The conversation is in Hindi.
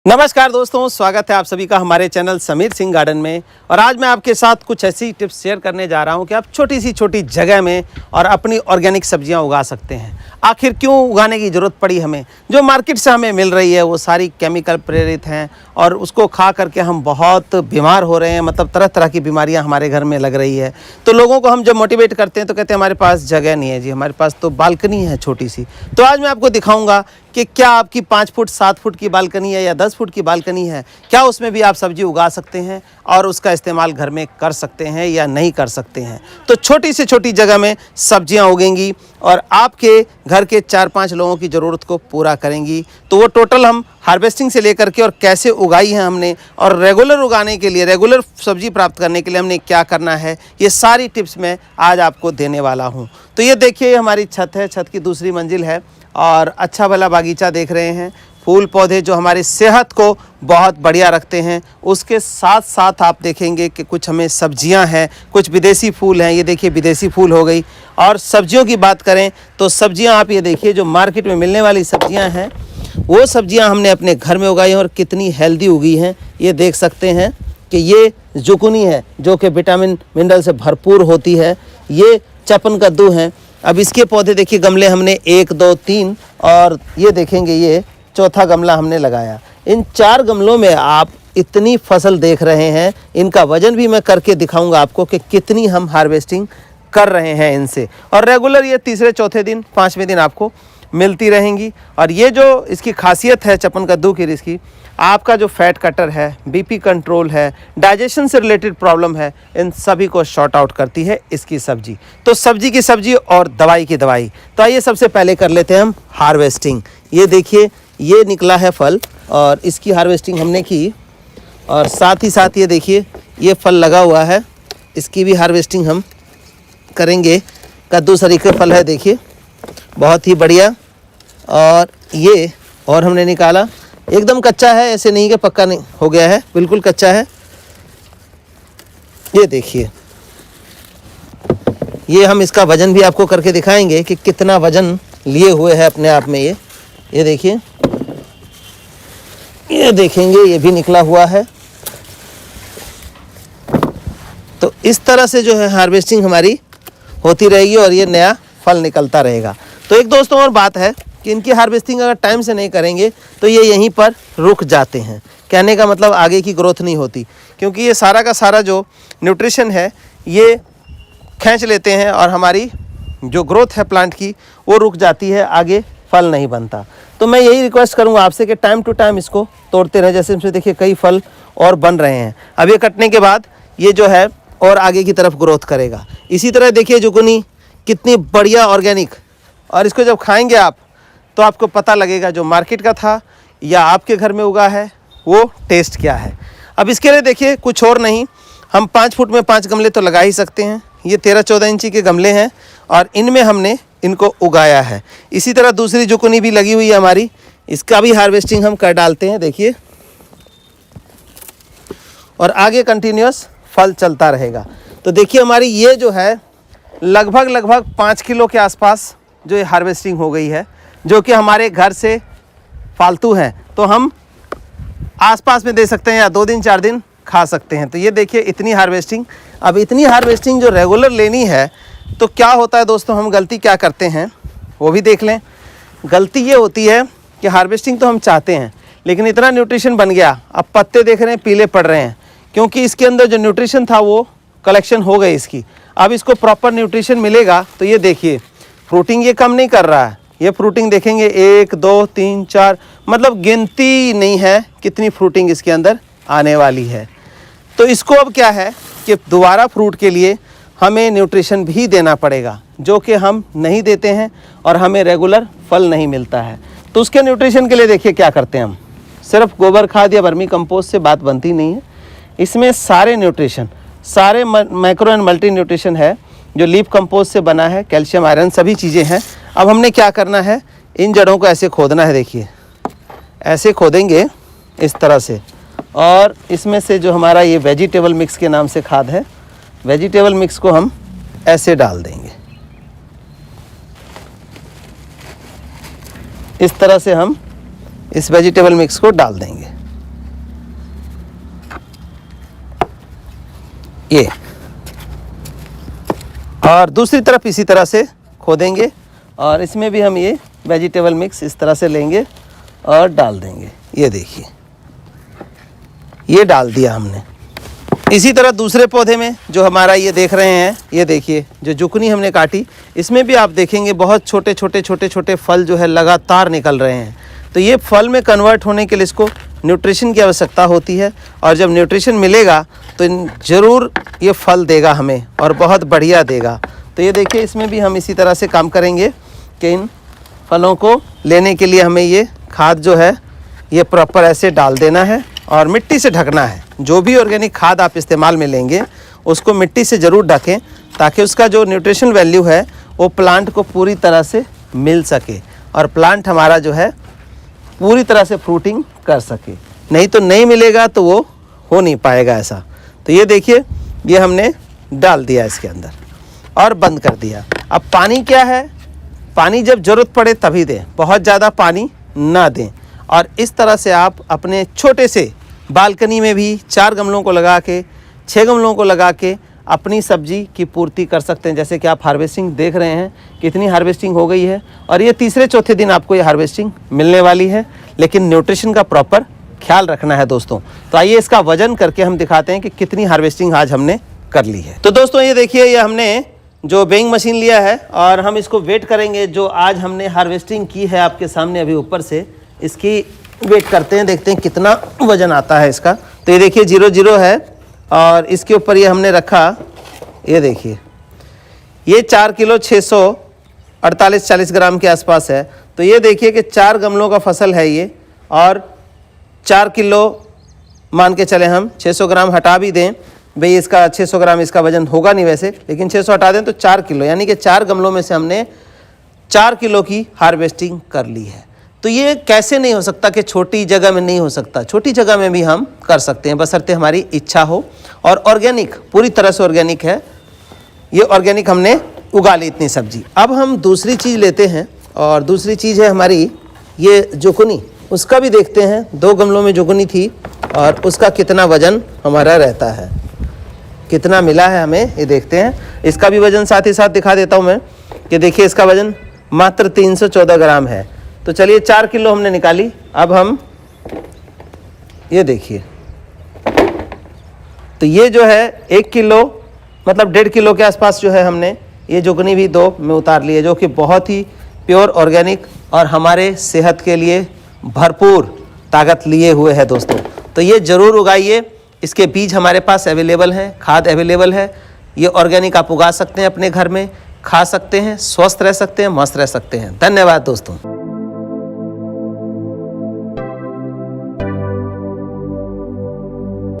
नमस्कार दोस्तों, स्वागत है आप सभी का हमारे चैनल समीर सिंह गार्डन में। और आज मैं आपके साथ कुछ ऐसी टिप्स शेयर करने जा रहा हूं कि आप छोटी सी छोटी जगह में और अपनी ऑर्गेनिक सब्जियां उगा सकते हैं। आखिर क्यों उगाने की ज़रूरत पड़ी हमें? जो मार्केट से हमें मिल रही है वो सारी केमिकल प्रेरित हैं और उसको खा करके हम बहुत बीमार हो रहे हैं। मतलब तरह तरह की बीमारियां हमारे घर में लग रही है। तो लोगों को हम जब मोटिवेट करते हैं तो कहते हैं हमारे पास जगह नहीं है जी, हमारे पास तो बालकनी है छोटी सी। तो आज मैं आपको दिखाऊंगा कि क्या आपकी 5 फुट 7 फुट की बालकनी है या 10 फुट की बालकनी है, क्या उसमें भी आप सब्जी उगा सकते हैं और उसका इस्तेमाल घर में कर सकते हैं या नहीं कर सकते हैं। तो छोटी से छोटी जगह में सब्जियां उगेंगी और आपके घर के 4-5 लोगों की ज़रूरत को पूरा करेंगी। तो वो टोटल हम हार्वेस्टिंग से लेकर के और कैसे उगाई है हमने और रेगुलर उगाने के लिए, रेगुलर सब्जी प्राप्त करने के लिए हमने क्या करना है, ये सारी टिप्स मैं आज आपको देने वाला हूँ। तो ये देखिए हमारी छत है, छत की दूसरी मंजिल है और अच्छा भला बागीचा देख रहे हैं। फूल पौधे जो हमारी सेहत को बहुत बढ़िया रखते हैं, उसके साथ साथ आप देखेंगे कि कुछ हमें सब्जियां हैं, कुछ विदेशी फूल हैं। ये देखिए विदेशी फूल हो गई। और सब्जियों की बात करें तो सब्जियां आप ये देखिए जो मार्केट में मिलने वाली सब्जियां हैं वो सब्जियां हमने अपने घर में उगाई हैं और कितनी हेल्दी उगी हैं। ये देख सकते हैं कि ये जुकुनी है जो कि विटामिन मिनरल से भरपूर होती है। ये चपन कद्दू हैं। अब इसके पौधे देखिए, गमले हमने 1 2 3 और ये देखेंगे ये चौथा गमला हमने लगाया। इन 4 गमलों में आप इतनी फसल देख रहे हैं। इनका वजन भी मैं करके दिखाऊंगा आपको कि कितनी हम हार्वेस्टिंग कर रहे हैं इनसे। और रेगुलर ये तीसरे चौथे दिन 5वें दिन आपको मिलती रहेंगी। और ये जो इसकी खासियत है चपन कद्दू की, इसकी आपका जो फैट कटर है, बीपी कंट्रोल है, डाइजेशन से रिलेटेड प्रॉब्लम है, इन सभी को शॉर्ट आउट करती है इसकी सब्जी। तो सब्जी की सब्जी और दवाई की दवाई। तो आइए सबसे पहले कर लेते हैं हम हार्वेस्टिंग। ये देखिए ये निकला है फल और इसकी हार्वेस्टिंग हमने की। और साथ ही साथ ये देखिए ये फल लगा हुआ है, इसकी भी हार्वेस्टिंग हम करेंगे। कद्दू सरीखे फल है देखिए, बहुत ही बढ़िया। और ये और हमने निकाला, एकदम कच्चा है, ऐसे नहीं कि पक्का नहीं हो गया है, बिल्कुल कच्चा है। ये देखिए ये हम इसका वजन भी आपको करके दिखाएंगे कि कितना वजन लिए हुए है अपने आप में। ये देखिए, ये देखेंगे ये भी निकला हुआ है। तो इस तरह से जो है हार्वेस्टिंग हमारी होती रहेगी और ये नया फल निकलता रहेगा। तो एक दोस्तों और बात है कि इनकी हार्वेस्टिंग अगर टाइम से नहीं करेंगे तो ये यहीं पर रुक जाते हैं। कहने का मतलब आगे की ग्रोथ नहीं होती, क्योंकि ये सारा का सारा जो न्यूट्रिशन है ये खींच लेते हैं और हमारी जो ग्रोथ है प्लांट की वो रुक जाती है, आगे फल नहीं बनता। तो मैं यही रिक्वेस्ट करूंगा आपसे कि टाइम टू टाइम इसको तोड़ते रहें। जैसे इसमें देखिए कई फल और बन रहे हैं। अब ये कटने के बाद ये जो है और आगे की तरफ ग्रोथ करेगा। इसी तरह देखिए जुकुनी कितनी बढ़िया ऑर्गेनिक, और इसको जब खाएंगे आप तो आपको पता लगेगा जो मार्केट का था या आपके घर में उगा है वो टेस्ट क्या है। अब इसके लिए देखिए कुछ और नहीं, हम 5 फुट में 5 गमले तो लगा ही सकते हैं। ये 13-14 इंची के गमले हैं और इनमें हमने इनको उगाया है। इसी तरह दूसरी जुकुनी भी लगी हुई है हमारी, इसका भी हार्वेस्टिंग हम कर डालते हैं देखिए। और आगे कंटिन्यूस फल चलता रहेगा। तो देखिए हमारी ये जो है लगभग 5 किलो के आसपास जो ये हार्वेस्टिंग हो गई है, जो कि हमारे घर से फालतू हैं तो हम आसपास में दे सकते हैं या 2 दिन 4 दिन खा सकते हैं। तो ये देखिए इतनी हार्वेस्टिंग। अब इतनी हार्वेस्टिंग जो रेगुलर लेनी है तो क्या होता है दोस्तों, हम गलती क्या करते हैं वो भी देख लें। गलती ये होती है कि हार्वेस्टिंग तो हम चाहते हैं लेकिन इतना न्यूट्रिशन बन गया, अब पत्ते देख रहे हैं पीले पड़ रहे हैं, क्योंकि इसके अंदर जो न्यूट्रिशन था वो कलेक्शन हो गई इसकी। अब इसको प्रॉपर न्यूट्रिशन मिलेगा। तो ये देखिए फ्रूटिंग ये कम नहीं कर रहा है। ये फ्रूटिंग देखेंगे 1 2 3 4, मतलब गिनती नहीं है कितनी फ्रूटिंग इसके अंदर आने वाली है। तो इसको अब क्या है कि दोबारा फ्रूट के लिए हमें न्यूट्रिशन भी देना पड़ेगा, जो कि हम नहीं देते हैं और हमें रेगुलर फल नहीं मिलता है। तो उसके न्यूट्रिशन के लिए देखिए क्या करते हैं हम, सिर्फ गोबर खाद या वर्मी कंपोस्ट से बात बनती नहीं है। इसमें सारे न्यूट्रिशन, सारे माइक्रो एंड मल्टी न्यूट्रिशन है जो लीफ कंपोस्ट से बना है, कैल्शियम आयरन सभी चीज़ें हैं। अब हमने क्या करना है, इन जड़ों को ऐसे खोदना है। देखिए ऐसे खोदेंगे इस तरह से, और इसमें से जो हमारा ये वेजिटेबल मिक्स के नाम से खाद है, वेजिटेबल मिक्स को हम ऐसे डाल देंगे। इस तरह से हम इस वेजिटेबल मिक्स को डाल देंगे। ये, और दूसरी तरफ इसी तरह से खोदेंगे और इसमें भी हम ये वेजिटेबल मिक्स इस तरह से लेंगे और डाल देंगे। ये देखिए, ये डाल दिया हमने। इसी तरह दूसरे पौधे में जो हमारा ये देख रहे हैं, ये देखिए जो जुकनी हमने काटी, इसमें भी आप देखेंगे बहुत छोटे छोटे छोटे छोटे फल जो है लगातार निकल रहे हैं। तो ये फल में कन्वर्ट होने के लिए इसको न्यूट्रिशन की आवश्यकता होती है, और जब न्यूट्रिशन मिलेगा तो ज़रूर ये फल देगा हमें और बहुत बढ़िया देगा। तो ये देखिए, इसमें भी हम इसी तरह से काम करेंगे कि इन फलों को लेने के लिए हमें ये खाद जो है ये प्रॉपर ऐसे डाल देना है और मिट्टी से ढकना है। जो भी ऑर्गेनिक खाद आप इस्तेमाल में लेंगे उसको मिट्टी से ज़रूर ढकें, ताकि उसका जो न्यूट्रिशन वैल्यू है वो प्लांट को पूरी तरह से मिल सके और प्लांट हमारा जो है पूरी तरह से फ्रूटिंग कर सके। नहीं तो नहीं मिलेगा तो वो हो नहीं पाएगा ऐसा। तो ये देखिए, ये हमने डाल दिया इसके अंदर और बंद कर दिया। अब पानी क्या है, पानी जब ज़रूरत पड़े तभी दें, बहुत ज़्यादा पानी ना दें। और इस तरह से आप अपने छोटे से बालकनी में भी 4 गमलों को लगा के, 6 गमलों को लगा के अपनी सब्जी की पूर्ति कर सकते हैं। जैसे कि आप हार्वेस्टिंग देख रहे हैं, कितनी हार्वेस्टिंग हो गई है, और ये तीसरे चौथे दिन आपको ये हार्वेस्टिंग मिलने वाली है। लेकिन न्यूट्रिशन का प्रॉपर ख्याल रखना है दोस्तों। तो आइए इसका वजन करके हम दिखाते हैं कि कितनी हार्वेस्टिंग आज हमने कर ली है। तो दोस्तों ये देखिए, ये हमने जो वेइंग मशीन लिया है और हम इसको वेट करेंगे। जो आज हमने हार्वेस्टिंग की है आपके सामने अभी ऊपर से, इसकी वेट करते हैं, देखते हैं कितना वज़न आता है इसका। तो ये देखिए 00 है और इसके ऊपर ये हमने रखा, ये देखिए ये 4 किलो 648-40 ग्राम के आसपास है। तो ये देखिए कि 4 गमलों का फसल है ये, और 4 किलो मान के चले हम, 600 ग्राम हटा भी दें भाई, इसका 600 ग्राम इसका वज़न होगा नहीं वैसे, लेकिन 600 हटा दें तो 4 किलो, यानी कि 4 गमलों में से हमने 4 किलो की हार्वेस्टिंग कर ली है। तो ये कैसे नहीं हो सकता कि छोटी जगह में नहीं हो सकता, छोटी जगह में भी हम कर सकते हैं, बशर्ते हमारी इच्छा हो। और ऑर्गेनिक, पूरी तरह से ऑर्गेनिक है ये, ऑर्गेनिक हमने उगा ली इतनी सब्जी। अब हम दूसरी चीज़ लेते हैं, और दूसरी चीज़ है हमारी ये जुकनी। उसका भी देखते हैं, 2 गमलों में जुकनी थी और उसका कितना वज़न हमारा रहता है, कितना मिला है हमें, ये देखते हैं। इसका भी वज़न साथ ही साथ दिखा देता हूँ मैं कि देखिए इसका वज़न मात्र 314 ग्राम है। तो चलिए 4 किलो हमने निकाली। अब हम ये देखिए, तो ये जो है 1 किलो मतलब 1.5 किलो के आसपास जो है हमने ये जुगनी भी 2 में उतार ली है, जो कि बहुत ही प्योर ऑर्गेनिक और हमारे सेहत के लिए भरपूर ताकत लिए हुए है दोस्तों। तो ये ज़रूर उगाइए, इसके बीज हमारे पास अवेलेबल हैं, खाद अवेलेबल है। ये ऑर्गेनिक आप उगा सकते हैं, अपने घर में खा सकते हैं, स्वस्थ रह सकते हैं, मस्त रह सकते हैं। धन्यवाद दोस्तों।